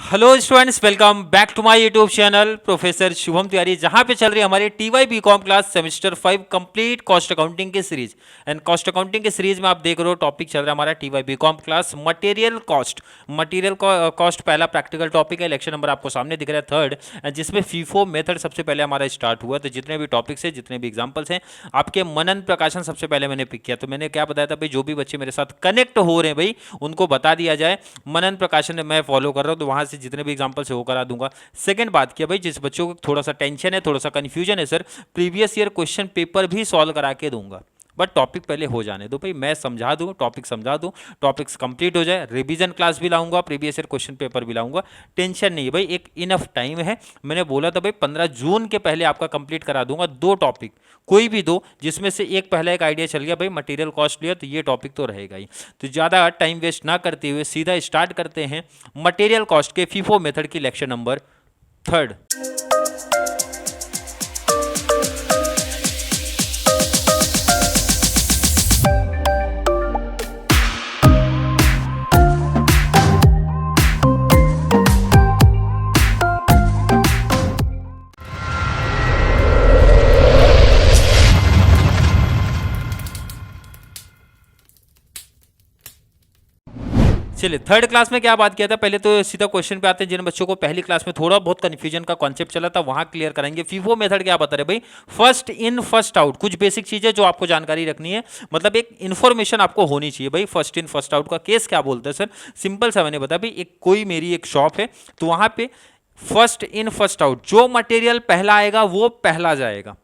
Hello students, welcome back to my YouTube channel professor Shubham Tiwari, जहां पे चल रही है हमारी TY BCom class semester 5 complete cost accounting की सीरीज। एंड कॉस्ट अकाउंटिंग की सीरीज में आप देख रहे हो टॉपिक चल रहा है हमारा TY BCom class material cost. Material cost पहला प्रैक्टिकल टॉपिक है, लेक्चर नंबर आपको सामने दिख रहा है 3rd, एंड जिसमें फीफो मेथड सबसे पहले हमारा स्टार्ट हुआ। तो जितने भी टॉपिक्स हैं, जितने भी एग्जाम्पल्स हैं, आपके मनन प्रकाशन सबसे पहले मैंने पिक किया। तो मैंने क्या बताया था भाई, जो भी बच्चे मेरे साथ कनेक्ट हो रहे हैं भाई उनको बता दिया जाए मनन प्रकाशन मैं फॉलो कर रहा हूँ, तो वहां से जितने भी एग्जाम्पल से वो करा दूंगा। सेकंड बात किया भाई, जिस बच्चों को थोड़ा सा टेंशन है, थोड़ा सा कंफ्यूजन है, sir previous year question paper भी सॉल्व करा के दूंगा, बट टॉपिक पहले हो जाने दो भाई, मैं समझा दूं, टॉपिक समझा दूं, टॉपिक्स कंप्लीट हो जाए, रिवीजन क्लास भी लाऊंगा, प्रीवियस ईयर क्वेश्चन पेपर भी लाऊंगा। टेंशन नहीं है भाई, एक इनफ टाइम है। मैंने बोला था भाई 15 जून के पहले आपका कंप्लीट करा दूंगा 2 टॉपिक, कोई भी 2, जिसमें से एक पहला एक आइडिया चल गया भाई मटेरियल कॉस्ट लिया, तो ये टॉपिक तो रहेगा ही। तो ज़्यादा टाइम वेस्ट ना करते हुए सीधा स्टार्ट करते हैं मटेरियल कॉस्ट के फीफो मेथड की लेक्चर नंबर 3rd। चलिए 3rd क्लास में क्या बात किया था, पहले तो सीधा क्वेश्चन पे आते हैं। जिन बच्चों को पहली क्लास में थोड़ा बहुत कंफ्यूजन का कॉन्सेप्ट चला था वहां क्लियर करेंगे। फीफो मेथड क्या बता रहे भाई, फर्स्ट इन फर्स्ट आउट, कुछ बेसिक चीजें जो आपको जानकारी रखनी है, मतलब एक इन्फॉर्मेशन आपको होनी चाहिए भाई। फर्स्ट इन फर्स्ट आउट का केस क्या बोलते हैं सर, सिंपल सा मैंने बताया भाई, एक कोई मेरी एक शॉप है, तो वहां पे फर्स्ट इन फर्स्ट आउट, जो मटेरियल पहला आएगा वो पहला जाएगा।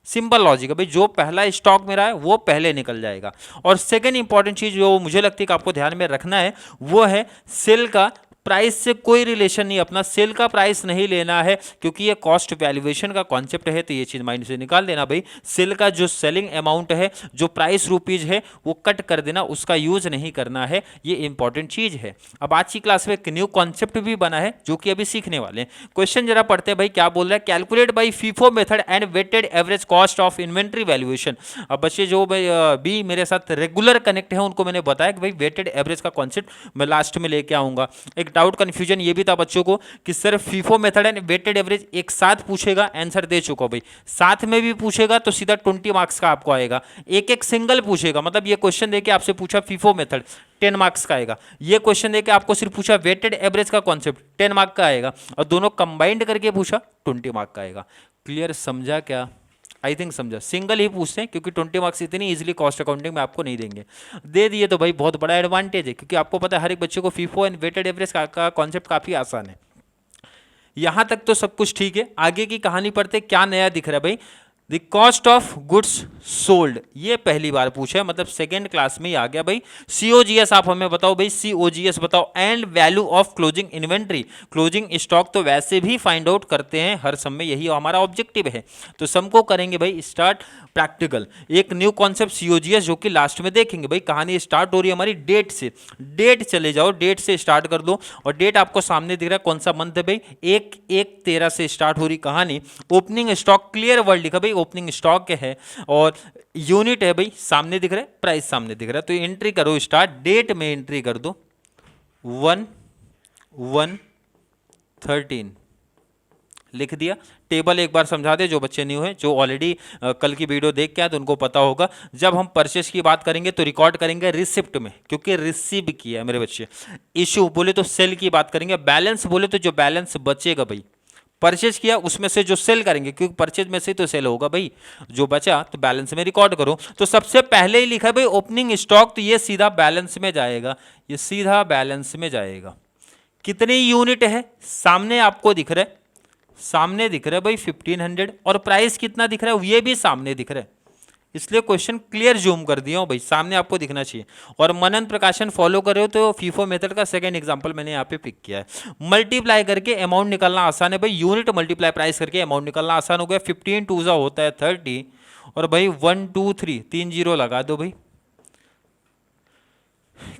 सिंपल लॉजिक है भाई, जो पहला स्टॉक मेरा है वो पहले निकल जाएगा। और सेकेंड इंपॉर्टेंट चीज जो मुझे लगती है कि आपको ध्यान में रखना है, वो है सेल का प्राइस से कोई रिलेशन नहीं, अपना सेल का प्राइस नहीं लेना है, क्योंकि ये कॉस्ट वैल्यूएशन का कॉन्सेप्ट है। तो ये चीज माइंड से निकाल देना भाई, सेल का जो सेलिंग अमाउंट है, जो प्राइस रुपीज है, वो कट कर देना, उसका यूज नहीं करना है। ये इंपॉर्टेंट चीज है। अब आज की क्लास में एक न्यू कॉन्सेप्ट भी बना है जो कि अभी सीखने वाले हैं। क्वेश्चन जरा पढ़ते हैं भाई, क्या बोल रहा है, calculate by FIFO method and weighted average cost of inventory valuation. अब बच्चे जो भी मेरे साथ रेगुलर कनेक्ट है उनको मैंने बताया कि भाई वेटेड एवरेज का कॉन्सेप्ट मैं लास्ट में लेके आऊंगा। एक डाउट कंफ्यूजन ये भी था बच्चों को कि sir FIFO method and weighted average एक साथ पूछेगा, आंसर दे चुका भाई। साथ में भी पूछेगा तो सीधा 20 मार्क्स का आपको आएगा। एक एक सिंगल पूछेगा, मतलब ये क्वेश्चन देके आपसे पूछा फीफो मेथड 10 मार्क्स का आएगा, ये क्वेश्चन देके आपको सिर्फ पूछा वेटेड एवरेज का कॉन्सेप्ट 10 मार्क का आएगा, और दोनों कंबाइंड करके पूछा 20 मार्क का आएगा। क्लियर समझा क्या? आई थिंक समझा। सिंगल ही पूछते हैं क्योंकि 20 मार्क्स इतनी इजीली कॉस्ट अकाउंटिंग में आपको नहीं देंगे। दे दिए तो भाई बहुत बड़ा एडवांटेज है, क्योंकि आपको पता है हर एक बच्चे को फीफो एंड वेटेड एवरेज का कॉन्सेप्ट काफी आसान है। यहां तक तो सब कुछ ठीक है, आगे की कहानी पढ़ते क्या नया दिख रहा है भाई। The cost of goods sold, ये पहली बार पूछा है, मतलब सेकेंड क्लास में ही आ गया भाई। सीओजीएस आप हमें बताओ भाई, सीओजीएस बताओ, and value of closing inventory. Closing stock तो वैसे भी फाइंड आउट करते हैं हर सम में, यही हमारा ऑब्जेक्टिव है। तो सम को करेंगे भाई स्टार्ट प्रैक्टिकल, एक न्यू कॉन्सेप्ट सीओजीएस जो कि लास्ट में देखेंगे भाई। कहानी स्टार्ट हो रही है हमारी डेट से, डेट चले जाओ, डेट से स्टार्ट कर दो, और डेट आपको सामने दिख रहा है कौन सा मंथ है भाई, 1/1/13 से स्टार्ट हो रही कहानी। ओपनिंग स्टॉक क्लियर वर्ड लिखा भाई, ओपनिंग स्टॉक है, और यूनिट है भाई सामने दिख रहा है, प्राइस सामने दिख रहा है। तो एंट्री करो स्टार्ट, डेट में एंट्री कर दो 1/1/13 लिख दिया। टेबल एक बार समझा दे जो बच्चे न्यू हैं, जो ऑलरेडी कल की वीडियो देख के आए तो उनको पता होगा। जब हम परचेस की बात करेंगे तो रिकॉर्ड करेंगे रिसिप्ट में, क्योंकि रिसीव किया है मेरे बच्चे। इशू बोले तो सेल की बात करेंगे, बैलेंस बोले तो जो बैलेंस बचेगा भाई, परचेज किया उसमें से जो सेल करेंगे, क्योंकि परचेज में से तो सेल होगा भाई, जो बचा तो बैलेंस में रिकॉर्ड करो। तो सबसे पहले ही लिखा है भाई ओपनिंग स्टॉक, तो ये सीधा बैलेंस में जाएगा, ये सीधा बैलेंस में जाएगा। कितनी यूनिट है सामने आपको दिख रहा है, सामने दिख रहा है भाई 1500, और प्राइस कितना दिख रहा है ये भी सामने दिख रहा है, इसलिए क्वेश्चन क्लियर जूम कर दिया हूं भाई, सामने आपको दिखना चाहिए। और मनन प्रकाशन फॉलो कर रहे हो तो फीफो मेथड का सेकंड एग्जांपल मैंने यहाँ पे पिक किया है। मल्टीप्लाई करके अमाउंट निकालना आसान है भाई, यूनिट मल्टीप्लाई प्राइस करके अमाउंट निकालना आसान हो गया। 15 2 होता है 30, और भाई 1 2 3 3 0 लगा दो भाई।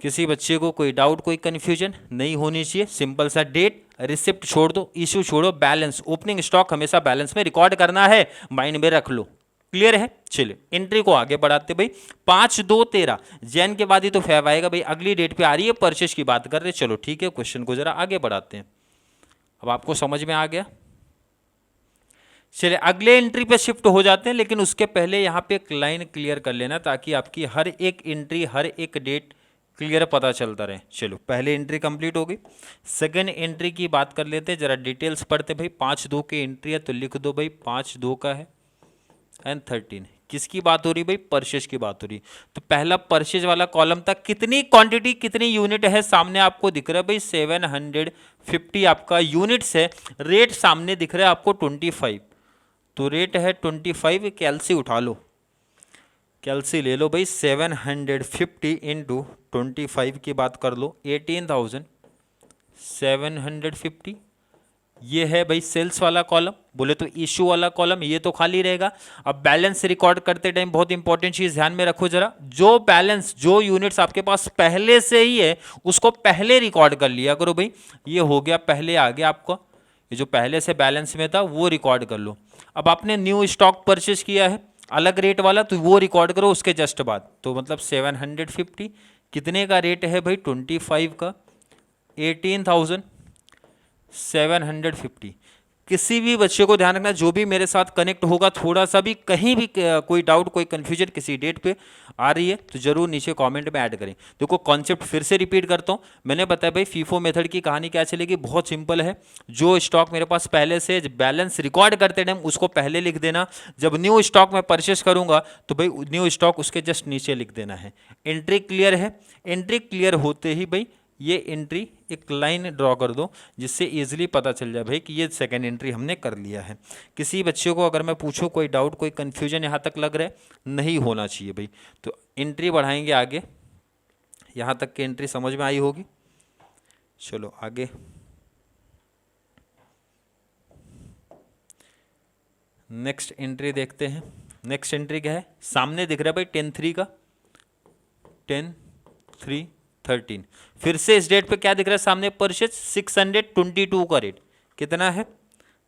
किसी बच्चे को कोई डाउट, कोई कंफ्यूजन नहीं होनी चाहिए। सिंपल सा डेट, रिसिप्ट छोड़ दो, इशू छोड़ो, बैलेंस, ओपनिंग स्टॉक हमेशा बैलेंस में रिकॉर्ड करना है, माइंड में रख लो। क्लियर है? चलिए एंट्री को आगे बढ़ाते भाई। 5/2/13 जैन के बाद ही तो फेब आएगा भाई, अगली डेट पे आ रही है, परचेज की बात कर रहे हैं। चलो ठीक है, क्वेश्चन को जरा आगे बढ़ाते हैं। अब आपको समझ में आ गया। चलिए अगले एंट्री पे शिफ्ट हो जाते हैं, लेकिन उसके पहले यहाँ पे एक लाइन क्लियर कर लेना ताकि आपकी हर एक एंट्री, हर एक डेट क्लियर पता चलता रहे। चलो पहले एंट्री कंप्लीट हो गई। सेकंड एंट्री की बात कर लेते हैं, जरा डिटेल्स पढ़ते भाई। 5/2 की एंट्री है तो लिख दो भाई 5/2 का है एंड 13। किसकी बात हो रही भाई? परचेज की बात हो रही। तो पहला परचेज वाला कॉलम था, कितनी क्वांटिटी कितनी यूनिट है सामने आपको दिख रहा है भाई 750 आपका यूनिट्स है। रेट सामने दिख रहा है आपको 25, तो रेट है 25। कैलसी उठा लो, कैलसी ले लो भाई। 750 इंटू 25 की बात कर लो, 18,750। ये है भाई सेल्स वाला कॉलम, बोले तो इशू वाला कॉलम, ये तो खाली रहेगा। अब बैलेंस रिकॉर्ड करते टाइम बहुत इंपॉर्टेंट चीज ध्यान में रखो जरा, जो बैलेंस, जो यूनिट्स आपके पास पहले से ही है उसको पहले रिकॉर्ड कर लिया करो भाई। ये हो गया पहले आ गया आपका, ये जो पहले से बैलेंस में था वो रिकॉर्ड कर लो। अब आपने न्यू स्टॉक परचेज किया है अलग रेट वाला, तो वो रिकॉर्ड करो उसके जस्ट बाद। तो मतलब 750 कितने का रेट है भाई? 25 का, 18,750। किसी भी बच्चे को ध्यान रखना, जो भी मेरे साथ कनेक्ट होगा, थोड़ा सा भी कहीं भी कोई डाउट, कोई कंफ्यूजन किसी डेट पे आ रही है तो जरूर नीचे कमेंट में ऐड करें। देखो कॉन्सेप्ट फिर से रिपीट करता हूँ, मैंने बताया भाई फीफो मेथड की कहानी क्या चलेगी, बहुत सिंपल है। जो स्टॉक मेरे पास पहले से बैलेंस रिकॉर्ड करते टाइम उसको पहले लिख देना, जब न्यू स्टॉक मैं परचेस करूंगा तो भाई न्यू स्टॉक उसके जस्ट नीचे लिख देना है। एंट्री क्लियर है? एंट्री क्लियर होते ही भाई ये एंट्री एक लाइन ड्रॉ कर दो, जिससे इजीली पता चल जाए भाई कि ये सेकंड एंट्री हमने कर लिया है। किसी बच्चे को अगर मैं पूछूं कोई डाउट, कोई कंफ्यूजन यहाँ तक लग रहा है, नहीं होना चाहिए भाई। तो एंट्री बढ़ाएंगे आगे, यहाँ तक की एंट्री समझ में आई होगी। चलो आगे नेक्स्ट एंट्री देखते हैं। नेक्स्ट एंट्री क्या है? सामने दिख रहा है भाई 10/3 का, 10/3/13। फिर से इस डेट पे क्या दिख रहा है सामने? परचेज 622 का रेट कितना है?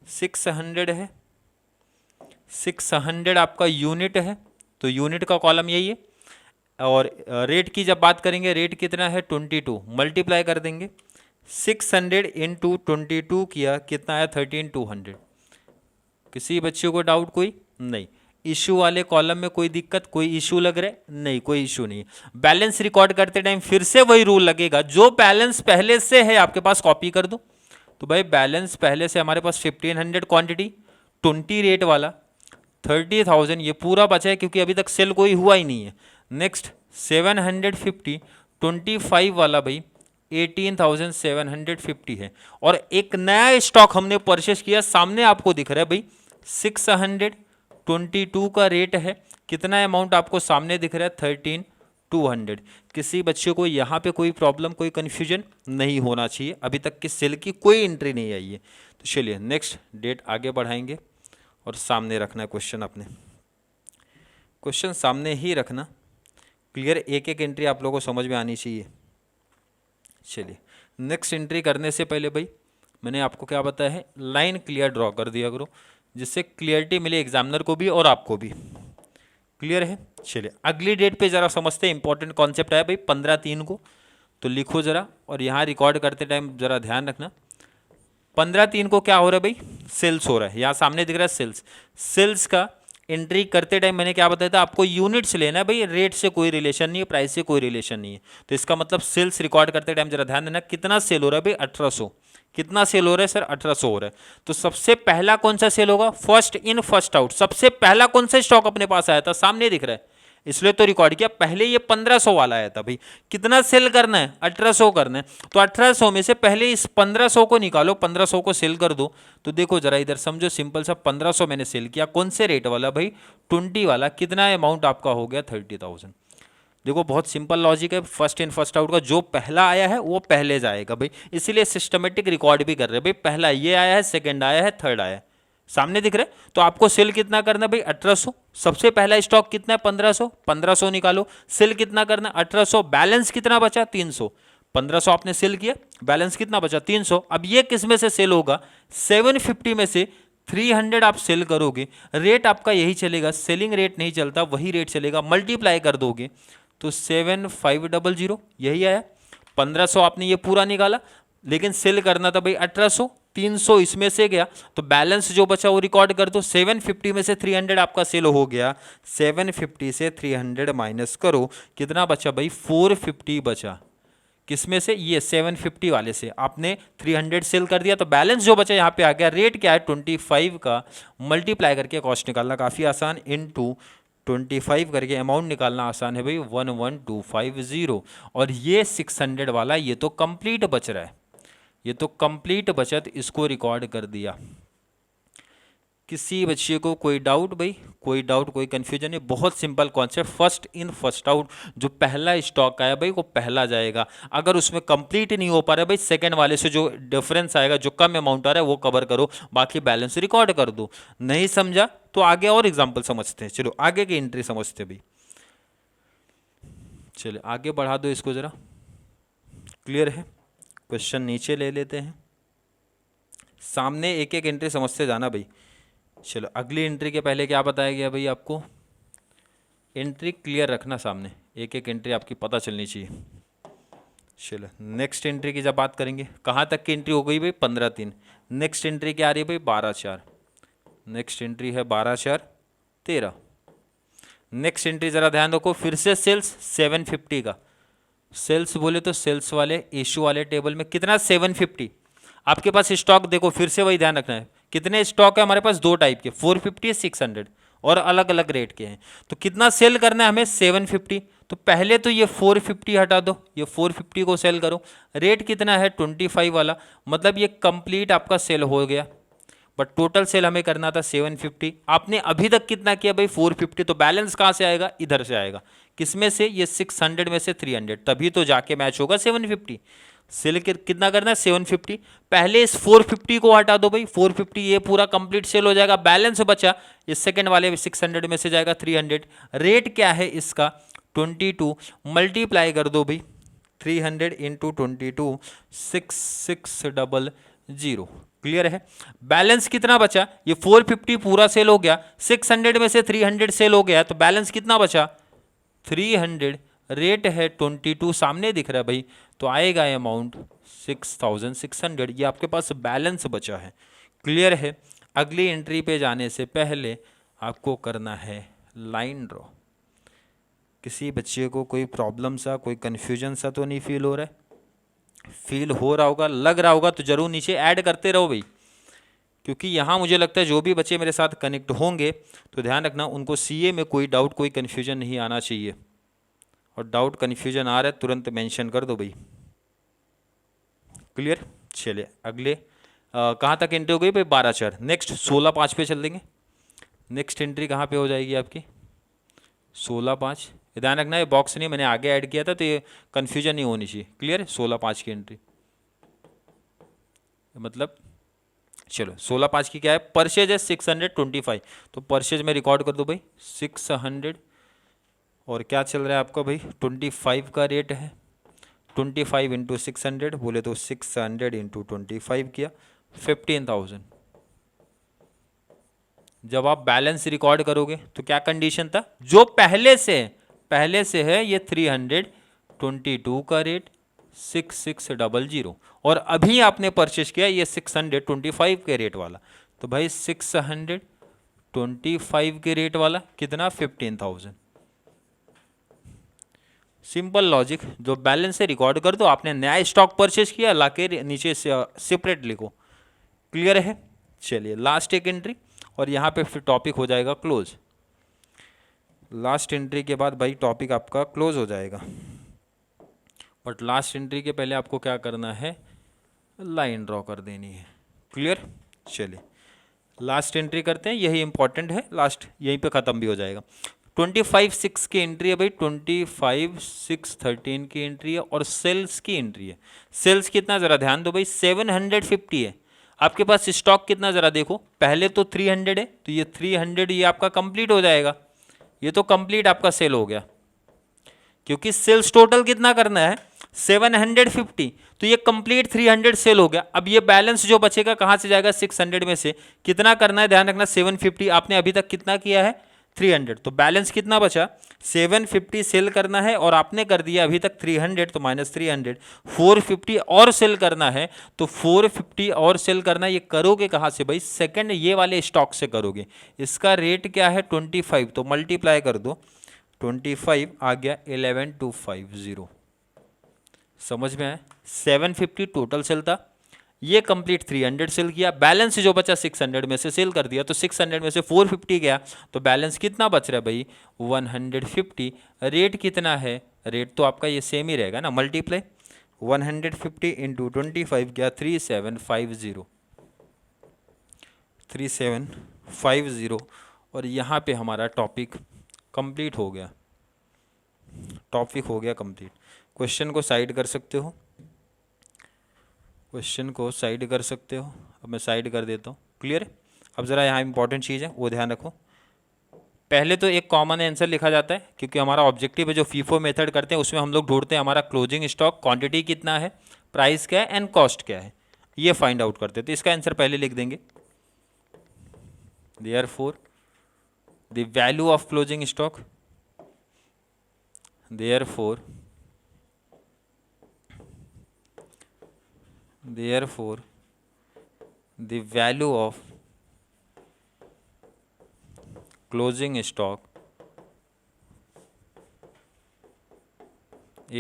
600 है। 600 आपका यूनिट है, तो यूनिट का कॉलम यही है। और रेट की जब बात करेंगे, रेट कितना है? 22। मल्टीप्लाई कर देंगे, 600 इंटू 22 किया, कितना आया? 13,200। किसी बच्चे को डाउट कोई नहीं? इशू वाले कॉलम में कोई दिक्कत, कोई इशू लग रहा है? नहीं, कोई इशू नहीं। बैलेंस रिकॉर्ड करते टाइम फिर से वही रूल लगेगा, जो बैलेंस पहले से है आपके पास कॉपी कर दो। तो भाई बैलेंस पहले से हमारे पास 1500 क्वांटिटी, 20 रेट वाला, 30,000 ये पूरा बचा है क्योंकि अभी तक सेल कोई हुआ ही नहीं है। नेक्स्ट 750, 25 वाला भाई 18,750 है। और एक नया स्टॉक हमने परचेस किया, सामने आपको दिख रहा है भाई 622 का रेट है। कितना अमाउंट आपको सामने दिख रहा है? 13,200। किसी बच्चे को यहाँ पे कोई प्रॉब्लम, कोई कंफ्यूजन नहीं होना चाहिए। अभी तक की सेल की कोई एंट्री नहीं आई है। तो चलिए नेक्स्ट डेट आगे बढ़ाएंगे और सामने रखना है क्वेश्चन अपने। क्वेश्चन सामने ही रखना, क्लियर एक एक एंट्री आप लोगों को समझ में आनी चाहिए। चलिए नेक्स्ट एंट्री करने से पहले भाई मैंने आपको क्या बताया है, लाइन क्लियर ड्रॉ कर दिया करो, जिससे क्लियरिटी मिले एग्जामिनर को भी और आपको भी। क्लियर है? चलिए अगली डेट पे जरा समझते हैं, इंपॉर्टेंट कॉन्सेप्ट है भाई 15/3 को। तो लिखो जरा, और यहाँ रिकॉर्ड करते टाइम जरा ध्यान रखना। 15/3 को क्या हो रहा है भाई? सेल्स हो रहा है, यहाँ सामने दिख रहा है सेल्स। सेल्स का एंट्री करते टाइम मैंने क्या बताया था आपको? यूनिट्स लेना है भाई, रेट से कोई रिलेशन नहीं है, प्राइस से कोई रिलेशन नहीं है। तो इसका मतलब सेल्स रिकॉर्ड करते टाइम जरा ध्यान देना, कितना सेल हो रहा है भाई? 1800। कितना सेल हो रहा है सर? 1800 हो रहा है। तो सबसे पहला कौन सा सेल होगा? First in first out. सबसे पहला कौन सा स्टॉक अपने पास आया था? सामने दिख रहा है, इसलिए तो रिकॉर्ड किया। पहले ये 1500 वाला आया था भाई, कितना सेल करना है? 1800 करना है। तो 1800 में से पहले इस 1500 को निकालो, 1500 को सेल कर दो। तो देखो जरा इधर समझो, सिंपल सा 1500 मैंने सेल किया, कौन से रेट वाला भाई? 20 वाला। कितना अमाउंट आपका हो गया? 30,000। देखो बहुत सिंपल लॉजिक है, फर्स्ट इन फर्स्ट आउट का। जो पहला आया है वो पहले जाएगा भाई, इसीलिए सिस्टमेटिक रिकॉर्ड भी कर रहे हैं भाई। पहला ये आया है, सेकंड आया है, थर्ड आया है, सामने दिख रहा है। तो आपको सेल कितना करना है भाई? 1800। सबसे पहला स्टॉक कितना है? 1500। 1500 निकालो, सेल कितना करना है? 1800। बैलेंस कितना बचा? 300। 1500 आपने सेल किया, बैलेंस कितना बचा? 300। अब ये किस में से सेल होगा? 750 में से 300 आप सेल करोगे, रेट आपका यही चलेगा, सेलिंग रेट नहीं चलता, वही रेट चलेगा। मल्टीप्लाई कर दोगे तो 7500 यही आया। 1500 आपने ये पूरा निकाला, लेकिन सेल करना था भाई 1800, 300 इसमें से गया, तो बैलेंस जो बचा वो रिकॉर्ड कर दो। 750 में से 300 आपका सेल हो गया, 750 से 300 माइनस करो, कितना बचा भाई? 450 बचा। किसमें से? ये 750 वाले से आपने 300 सेल कर दिया, तो बैलेंस जो बचा यहाँ पे आ गया। रेट क्या है? 25 का मल्टीप्लाई करके कॉस्ट निकालना काफ़ी आसान, इनटू 25 करके अमाउंट निकालना आसान है भाई, 11250। और ये 600 वाला ये तो कंप्लीट बच रहा है, ये तो कंप्लीट बचत, इसको रिकॉर्ड कर दिया। किसी बच्चे को कोई डाउट भाई? कोई डाउट, कोई कंफ्यूजन है? बहुत simple concept, first in first out. जो पहला स्टॉक आया भाई वो पहला जाएगा। अगर उसमें कंप्लीट नहीं हो पा रहा है भाई, सेकंड वाले से जो डिफरेंस आएगा, जो कम अमाउंट आ रहा है वो कवर करो, बाकी बैलेंस रिकॉर्ड कर दो। नहीं समझा तो आगे और एग्जाम्पल समझते हैं। चलो आगे की एंट्री समझते हैं भाई। चलो आगे बढ़ा दो इसको जरा, क्लियर है? क्वेश्चन नीचे ले लेते हैं, सामने एक एक एंट्री समझते जाना भाई। चलो अगली एंट्री के पहले क्या बताया गया भाई आपको? एंट्री क्लियर रखना, सामने एक एक एंट्री आपकी पता चलनी चाहिए। चलो नेक्स्ट एंट्री की जब बात करेंगे, कहाँ तक की एंट्री हो गई भाई? 15/3। नेक्स्ट एंट्री क्या आ रही है भाई? 12/4। नेक्स्ट एंट्री है 12/4/13। नेक्स्ट एंट्री ज़रा ध्यान रखो, फिर से सेल्स 750 का। सेल्स बोले तो सेल्स वाले इशू वाले टेबल में कितना? 750। आपके पास स्टॉक देखो, फिर से वही ध्यान रखना है, कितने स्टॉक है हमारे पास? दो टाइप के, 450 600, और अलग अलग रेट के हैं। तो कितना सेल करना है हमें? 750। तो पहले तो ये 450 हटा दो, ये 450 को सेल करो। रेट कितना है? 25 वाला, मतलब ये कंप्लीट आपका सेल हो गया। बट टोटल सेल हमें करना था 750। आपने अभी तक कितना किया भाई? 450। तो बैलेंस कहाँ से आएगा? इधर से आएगा। किसमें से? ये 600 में से 300, तभी तो जाके मैच होगा 750। सेल कितना करना है? 750। पहले इस 450 को हटा दो भाई, 450 ये पूरा कंप्लीट सेल हो जाएगा। बैलेंस बचा इस सेकंड वाले 600 में से जाएगा 300। रेट क्या है इसका? 22। मल्टीप्लाई कर दो भाई, 300 इंटू 22, 6600। क्लियर है? बैलेंस कितना बचा? ये 450 पूरा सेल हो गया, 600 में से 300 सेल हो गया, तो बैलेंस कितना बचा? 300। रेट है 22, सामने दिख रहा है भाई, तो आएगा अमाउंट 6600। ये आपके पास बैलेंस बचा है। क्लियर है? अगली एंट्री पे जाने से पहले आपको करना है लाइन ड्रॉ। किसी बच्चे को कोई प्रॉब्लम सा, कोई कन्फ्यूजन सा तो नहीं फील हो रहा है? फील हो रहा होगा, लग रहा होगा तो जरूर नीचे ऐड करते रहो भाई, क्योंकि यहाँ मुझे लगता है जो भी बच्चे मेरे साथ कनेक्ट होंगे तो ध्यान रखना, उनको सीए में कोई डाउट, कोई कन्फ्यूजन नहीं आना चाहिए। और डाउट कन्फ्यूजन आ रहा है तुरंत मेंशन कर दो भाई। क्लियर? चलिए अगले कहाँ तक एंट्री हो गई भाई? 12/4। नेक्स्ट 16/5 पे चल देंगे। नेक्स्ट एंट्री कहाँ पे हो जाएगी आपकी? 16/5। ध्यान रखना ये बॉक्स नहीं, मैंने आगे ऐड किया था, तो ये कन्फ्यूजन नहीं होनी चाहिए। क्लियर है? 16/5 की एंट्री मतलब, चलो 16/5 की क्या है? परचेज है 625, तो परचेज में रिकॉर्ड कर दो भाई 600। और क्या चल रहा है आपका भाई? 25 का रेट है, 25 इंटू 600 बोले तो 600 इंटू 25 किया, 15,000। जब आप बैलेंस रिकॉर्ड करोगे तो क्या कंडीशन था? जो पहले से है ये 322 का रेट, 6600, और अभी आपने परचेज किया ये 625 के रेट वाला, तो भाई 625 के रेट वाला कितना? 15,000। सिंपल लॉजिक, जो बैलेंस से रिकॉर्ड कर दो। आपने नया स्टॉक परचेज किया, लाके नीचे सेपरेट लिखो। क्लियर है? चलिए लास्ट एक एंट्री, और यहाँ पे फिर टॉपिक हो जाएगा क्लोज। लास्ट एंट्री के बाद भाई टॉपिक आपका क्लोज हो जाएगा, बट लास्ट एंट्री के पहले आपको क्या करना है? लाइन ड्रॉ कर देनी है। क्लियर? चलिए लास्ट एंट्री करते हैं, यही इंपॉर्टेंट है, लास्ट यहीं पे ख़त्म भी हो जाएगा। 25/6 की एंट्री है भाई, 25/6/13 की एंट्री है, और सेल्स की एंट्री है। सेल्स कितना ज़रा ध्यान दो भाई, 750 है। आपके पास स्टॉक कितना ज़रा देखो, पहले तो 300 है, तो ये 300 ये आपका कंप्लीट हो जाएगा, ये तो कंप्लीट आपका सेल हो गया, क्योंकि सेल्स टोटल कितना करना है? 750, तो ये कंप्लीट 300 सेल हो गया। अब ये बैलेंस जो बचेगा कहाँ से जाएगा? 600 में से कितना करना है? ध्यान रखना 750। आपने अभी तक कितना किया है? 300, तो बैलेंस कितना बचा, 750 सेल करना है और आपने कर दिया अभी तक 300, तो माइनस 300, 450 और सेल करना है, तो 450 और सेल करना है। ये करोगे कहाँ से भाई, सेकंड ये वाले स्टॉक से करोगे। इसका रेट क्या है 25, तो मल्टीप्लाई कर दो, 25 आ गया 11250। समझ में आया, 750 टोटल सेल था, ये कंप्लीट 300 सेल किया, बैलेंस जो बचा 600 में से सेल कर दिया, तो 600 में से 450 गया, तो बैलेंस कितना बच रहा है भाई 150। रेट कितना है, रेट तो आपका ये सेम ही रहेगा ना, मल्टीप्लाई 150 इंटू 25 गया 3750, 3750। और यहाँ पे हमारा टॉपिक कंप्लीट हो गया, टॉपिक हो गया कंप्लीट। क्वेश्चन को साइड कर सकते हो, क्वेश्चन को साइड कर सकते हो। अब मैं साइड कर देता हूँ, क्लियर है। अब ज़रा यहाँ इंपॉर्टेंट चीज़ है वो ध्यान रखो, पहले तो एक कॉमन आंसर लिखा जाता है, क्योंकि हमारा ऑब्जेक्टिव है जो फीफो मेथड करते हैं उसमें हम लोग ढूंढते हैं हमारा क्लोजिंग स्टॉक, क्वांटिटी कितना है, प्राइस क्या है एंड कॉस्ट क्या है, ये फाइंड आउट करते हैं। तो इसका आंसर पहले लिख देंगे, therefore the value of closing stock, therefore the value of closing stock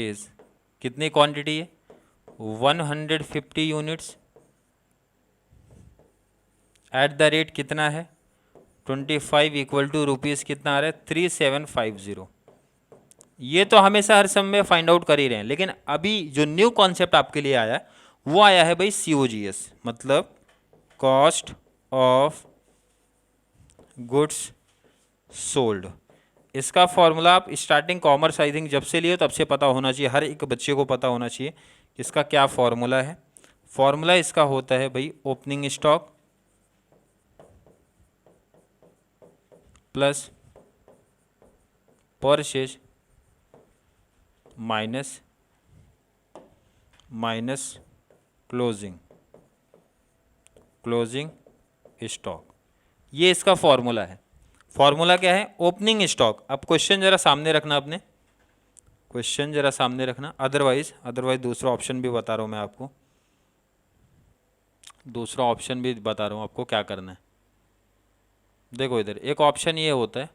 is, कितनी क्वांटिटी है 150 यूनिट्स, एट द रेट कितना है 25 इक्वल टू रुपीज़ कितना आ रहा है 3750। ये तो हमेशा हर समय फाइंड आउट कर ही रहे हैं, लेकिन अभी जो न्यू कॉन्सेप्ट आपके लिए आया है वो आया है भाई COGS, मतलब कॉस्ट ऑफ गुड्स सोल्ड। इसका फॉर्मूला आप स्टार्टिंग कॉमर्स आई थिंक जब से लिए तब से पता होना चाहिए, हर एक बच्चे को पता होना चाहिए इसका क्या फॉर्मूला है। फॉर्मूला इसका होता है भाई opening stock plus purchase minus closing stock, ये इसका फॉर्मूला है। फॉर्मूला क्या है ओपनिंग स्टॉक। अब क्वेश्चन जरा सामने रखना, आपने क्वेश्चन जरा सामने रखना, अदरवाइज दूसरा ऑप्शन भी बता रहा हूँ मैं आपको, दूसरा ऑप्शन भी बता रहा हूँ आपको क्या करना है। देखो इधर एक ऑप्शन ये होता है,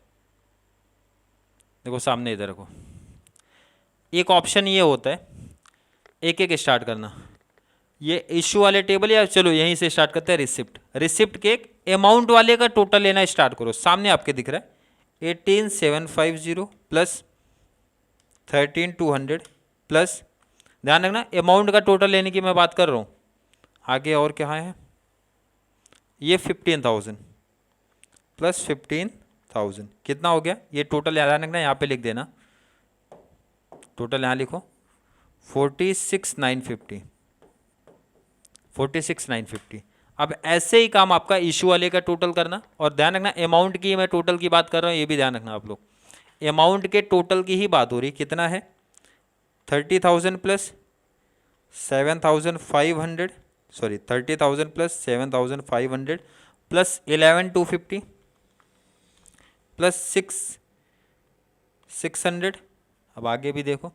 देखो सामने इधर रखो, एक ऑप्शन ये होता है, एक एक स्टार्ट करना, ये इश्यू वाले टेबल, या चलो यहीं से स्टार्ट करते हैं रिसिप्ट के एक अमाउंट वाले का टोटल लेना स्टार्ट करो। सामने आपके दिख रहा है 18750 प्लस 13200 प्लस, ध्यान रखना अमाउंट का टोटल लेने की मैं बात कर रहा हूँ। आगे और क्या है, ये 15000 प्लस 15000 कितना हो गया, ये टोटल ध्यान रखना, यहाँ पे लिख देना टोटल, यहाँ लिखो 46950। अब ऐसे ही काम आपका इशू वाले का टोटल करना, और ध्यान रखना अमाउंट की मैं टोटल की बात कर रहा हूँ, ये भी ध्यान रखना आप लोग, अमाउंट के टोटल की ही बात हो रही, कितना है 30,000 plus 7,500, sorry 30,000 plus 7,500 plus 11,250 plus 600। अब आगे भी देखो,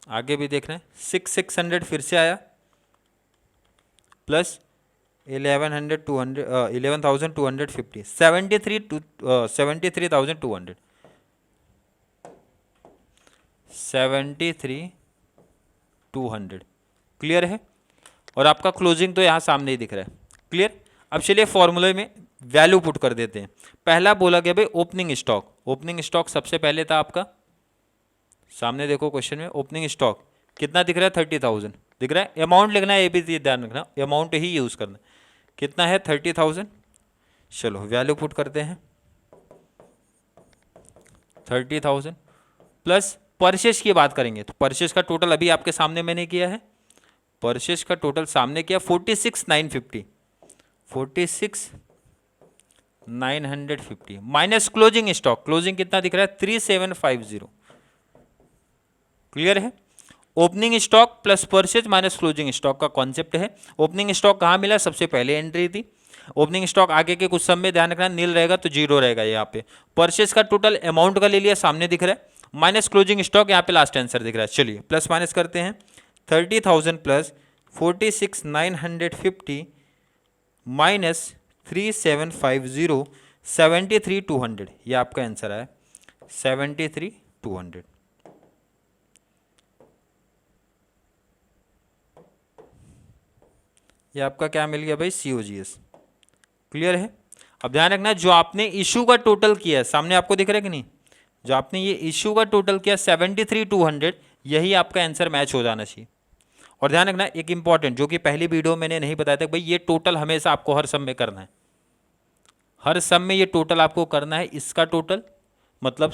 आगे भी देखना है 600 फिर से आया प्लस 11,250 73,200 क्लियर है। और आपका क्लोजिंग तो यहाँ सामने ही दिख रहा है, क्लियर। अब चलिए फॉर्मूले में वैल्यू पुट कर देते हैं। पहला बोला गया भाई ओपनिंग स्टॉक, ओपनिंग स्टॉक सबसे पहले था आपका, सामने देखो क्वेश्चन में ओपनिंग स्टॉक कितना दिख रहा है 30,000 दिख रहा है, अमाउंट लिखना है ये भी ध्यान रखना, अमाउंट ही यूज करना, कितना है 30,000। चलो वैल्यू पुट करते हैं 30,000 प्लस परचेज की बात करेंगे तो परचेज का टोटल अभी आपके सामने मैंने किया है, परचेज का टोटल सामने किया 46,950 माइनस क्लोजिंग स्टॉक, क्लोजिंग कितना दिख रहा है 3750, क्लियर है। Opening stock plus purchase minus closing stock का कॉन्सेप्ट है। ओपनिंग स्टॉक कहाँ मिला, सबसे पहले एंट्री थी, ओपनिंग स्टॉक आगे के कुछ सम में ध्यान रखना नील रहेगा तो जीरो रहेगा यहाँ पे। परचेस का टोटल अमाउंट का ले लिया, सामने दिख रहा है, माइनस क्लोजिंग स्टॉक यहाँ पे लास्ट आंसर दिख रहा है। चलिए प्लस माइनस करते हैं, 30,000 प्लस 46,950 माइनस 3750 73,200, ये आपका आंसर है 73,200। ये आपका क्या मिल गया भाई, COGS। क्लियर है। अब ध्यान रखना जो आपने इशू का टोटल किया है, सामने आपको दिख रहा है कि नहीं, जो आपने ये इशू का टोटल किया 73,200, यही आपका आंसर मैच हो जाना चाहिए। और ध्यान रखना एक इंपॉर्टेंट, जो कि पहली वीडियो मैंने नहीं बताया था, भाई ये टोटल हमेशा आपको हर सम में करना है, हर सम में ये टोटल आपको करना है। इसका टोटल मतलब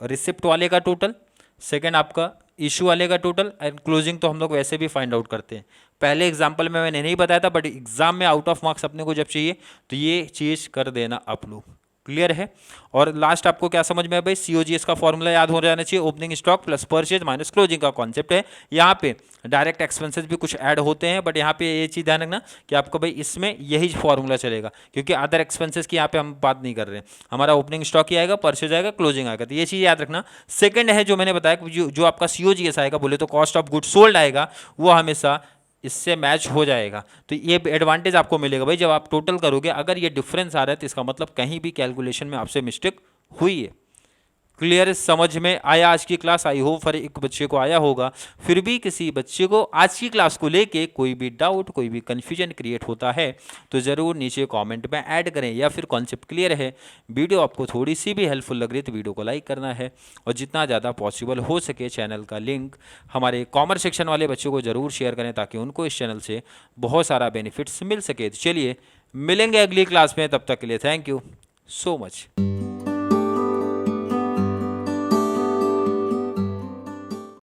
रिसिप्ट वाले का टोटल, सेकंड आपका इशू वाले का टोटल, एंड क्लोजिंग तो हम लोग वैसे भी फाइंड आउट करते हैं। पहले एग्जाम्पल में मैंने नहीं बताया था, बट एग्जाम में आउट ऑफ मार्क्स अपने को जब चाहिए तो ये चीज़ कर देना आप लोग। क्लियर है। और लास्ट आपको क्या समझ में है भाई, COGS का फॉर्मूला याद हो जाना चाहिए, opening stock plus purchase minus closing का कॉन्सेप्ट है। यहाँ पे डायरेक्ट एक्सपेंसेस भी कुछ ऐड होते हैं, बट यहाँ पे ये चीज़ ध्यान रखना कि आपको भाई इसमें यही फॉर्मूला चलेगा, क्योंकि अदर एक्सपेंसेस की यहाँ पे हम बात नहीं कर रहे हैं। हमारा ओपनिंग स्टॉक ही आएगा, परचेज आएगा, क्लोजिंग आएगा, तो ये चीज़ याद रखना। सेकंड है जो मैंने बताया, जो आपका COGS आएगा, बोले तो कॉस्ट ऑफ गुड सोल्ड आएगा, वो हमेशा इससे मैच हो जाएगा। तो ये एडवांटेज आपको मिलेगा भाई, जब आप टोटल करोगे अगर ये डिफरेंस आ रहा है तो इसका मतलब कहीं भी कैलकुलेशन में आपसे मिस्टेक हुई है। क्लियर, समझ में आया आज की क्लास? आई होप हर एक बच्चे को आया होगा। फिर भी किसी बच्चे को आज की क्लास को लेके कोई भी डाउट, कोई भी कन्फ्यूजन क्रिएट होता है तो ज़रूर नीचे कमेंट में ऐड करें, या फिर कॉन्सेप्ट क्लियर है, वीडियो आपको थोड़ी सी भी हेल्पफुल लग रही है तो वीडियो को लाइक करना है, और जितना ज़्यादा पॉसिबल हो सके चैनल का लिंक हमारे कॉमर्स सेक्शन वाले बच्चों को ज़रूर शेयर करें, ताकि उनको इस चैनल से बहुत सारा बेनिफिट्स मिल सके। तो चलिए मिलेंगे अगली क्लास में, तब तक के लिए थैंक यू सो मच।